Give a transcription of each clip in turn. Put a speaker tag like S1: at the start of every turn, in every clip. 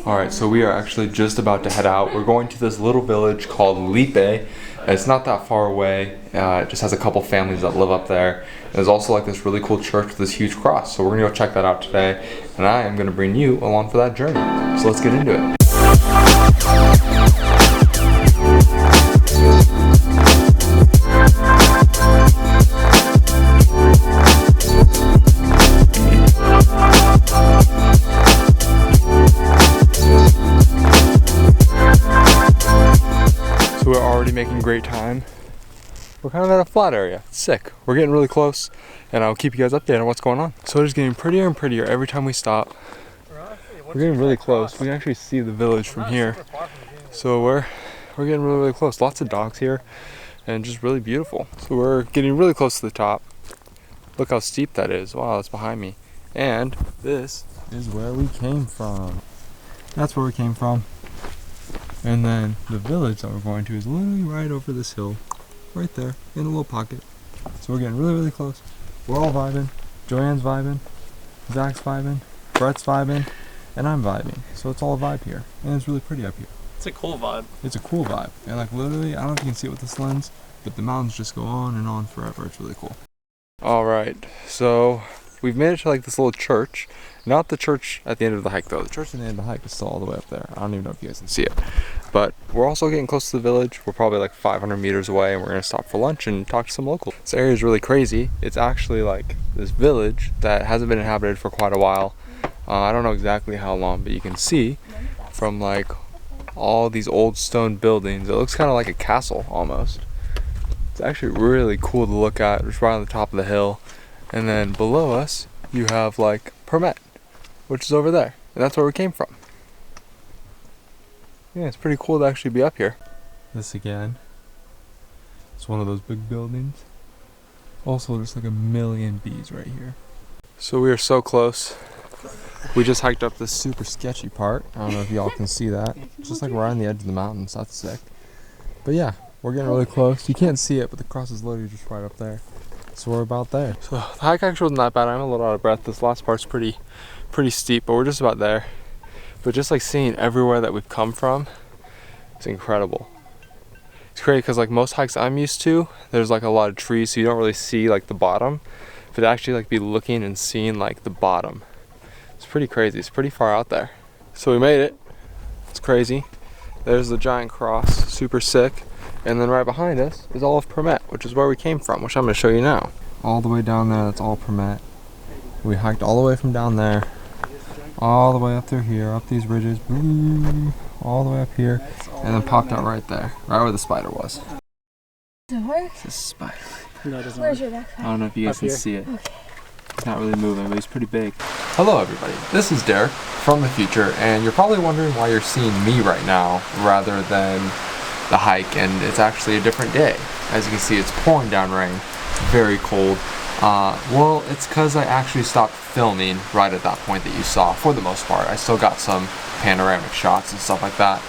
S1: Alright, so we are actually just about to head out. We're going to this little village called Lipe. It's not that far away. It just has a couple families that live up there. There's also like this really cool church with this huge cross. So we're gonna go check that out today. And I am gonna bring you along for that journey. So let's get into it. So we're already making great time. We're kind of at a flat area. It's sick. We're getting really close, and I'll keep you guys updated on what's going on. So it's getting prettier and prettier every time we stop. We're getting really close. We can actually see the village from here. So we're getting really, really close. Lots of dogs here, and just really beautiful. So we're getting really close to the top. Look how steep that is. Wow, that's behind me. And this is where we came from. That's where we came from. And then the village that we're going to is literally right over this hill. Right there, in a little pocket. So we're getting really, really close. We're all vibing. Joanne's vibing. Zach's vibing. Brett's vibing. And I'm vibing. So it's all a vibe here. And it's really pretty up here.
S2: It's a cool vibe.
S1: It's a cool vibe. And like literally, I don't know if you can see it with this lens, but the mountains just go on and on forever. It's really cool. Alright, so we've made it to like this little church. Not the church at the end of the hike though. The church at the end of the hike is still all the way up there. I don't even know if you guys can see it. But we're also getting close to the village. We're probably like 500 meters away, and we're gonna stop for lunch and talk to some locals. This area is really crazy. It's actually like this village that hasn't been inhabited for quite a while. I don't know exactly how long, but you can see from like all these old stone buildings, it looks kind of like a castle almost. It's actually really cool to look at. It's right on the top of the hill. And then below us, you have like Permet, which is over there. And that's where we came from. Yeah, it's pretty cool to actually be up here. This again. It's one of those big buildings. Also, there's like a million bees right here. So we are so close. We just hiked up this super sketchy part. I don't know if y'all can see that. It's just like right on the edge of the mountains. That's sick. But yeah, we're getting really close. You can't see it, but the cross is literally just right up there. So we're about there. So the hike actually wasn't that bad. I'm a little out of breath. This last part's pretty steep, but we're just about there. But just like seeing everywhere that we've come from, it's incredible. It's crazy because like most hikes I'm used to, there's like a lot of trees, so you don't really see like the bottom. But to actually like be looking and seeing like the bottom, it's pretty crazy. It's pretty far out there. So we made it. It's crazy. There's the giant cross, super sick. And then right behind us is all of Permet, which is where we came from, which I'm going to show you now. All the way down there, that's all Permet. We hiked all the way from down there, all the way up through here, up these ridges, all the way up here, and then popped out right there, right where the spider was.
S3: Does it work?
S1: It's a spider.
S2: No, it doesn't
S3: Where's
S2: work.
S3: your backpack?
S1: I don't know if you guys can see it.
S3: Okay.
S1: It's not really moving, but he's pretty big. Hello everybody, this is Derek from the future, and you're probably wondering why you're seeing me right now rather than the hike, and it's actually a different day. As you can see, it's pouring down rain, very cold. Well, it's because I actually stopped filming right at that point that you saw, for the most part. I still got some panoramic shots and stuff like that.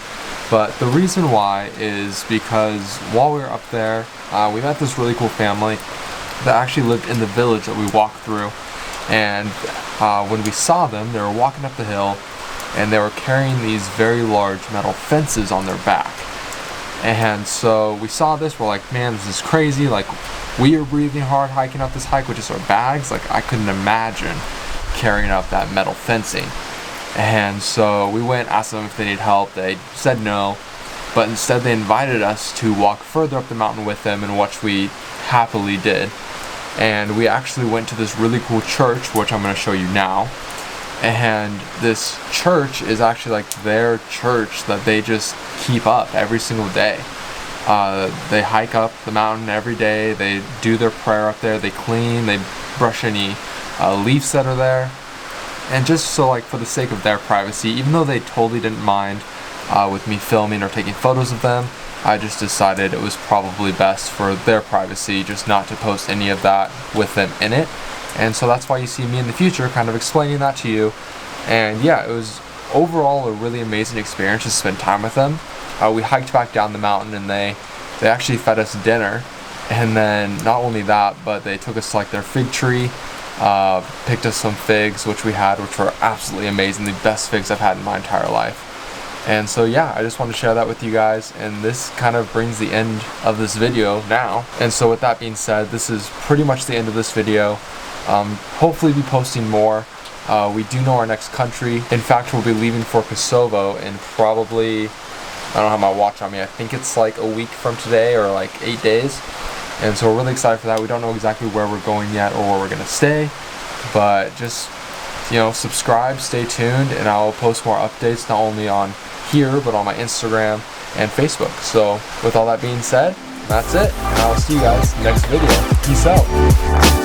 S1: But the reason why is because while we were up there, we met this really cool family that actually lived in the village that we walked through. And when we saw them, they were walking up the hill, and they were carrying these very large metal fences on their back. And so we saw this, we're like, man, this is crazy. Like, we are breathing hard hiking up this hike with just our bags. Like, I couldn't imagine carrying up that metal fencing. And so we went, asked them if they need help. They said no, but instead they invited us to walk further up the mountain with them, and which we happily did. And we actually went to this really cool church, which I'm going to show you now. And this church is actually like their church that they just keep up every single day. They hike up the mountain every day. They do their prayer up there. They clean. They brush any leaves that are there. And just so like for the sake of their privacy, even though they totally didn't mind with me filming or taking photos of them, I just decided it was probably best for their privacy just not to post any of that with them in it. And so that's why you see me in the future kind of explaining that to you. And yeah, it was overall a really amazing experience to spend time with them. We hiked back down the mountain, and they actually fed us dinner. And then not only that, but they took us to like their fig tree, picked us some figs, which we had, which were absolutely amazing, the best figs I've had in my entire life. And so yeah, I just want to share that with you guys, and this kind of brings the end of this video now. And so with that being said, this is pretty much the end of this video. Hopefully be posting more. We do know our next country. In fact, we'll be leaving for Kosovo in probably, I don't have my watch on me, I think it's like a week from today or like 8 days. And so we're really excited for that. We don't know exactly where we're going yet or where we're gonna stay, but just, subscribe, stay tuned, and I'll post more updates not only on here but on my Instagram and Facebook. So with all that being said, that's it, and I'll see you guys next video. Peace out.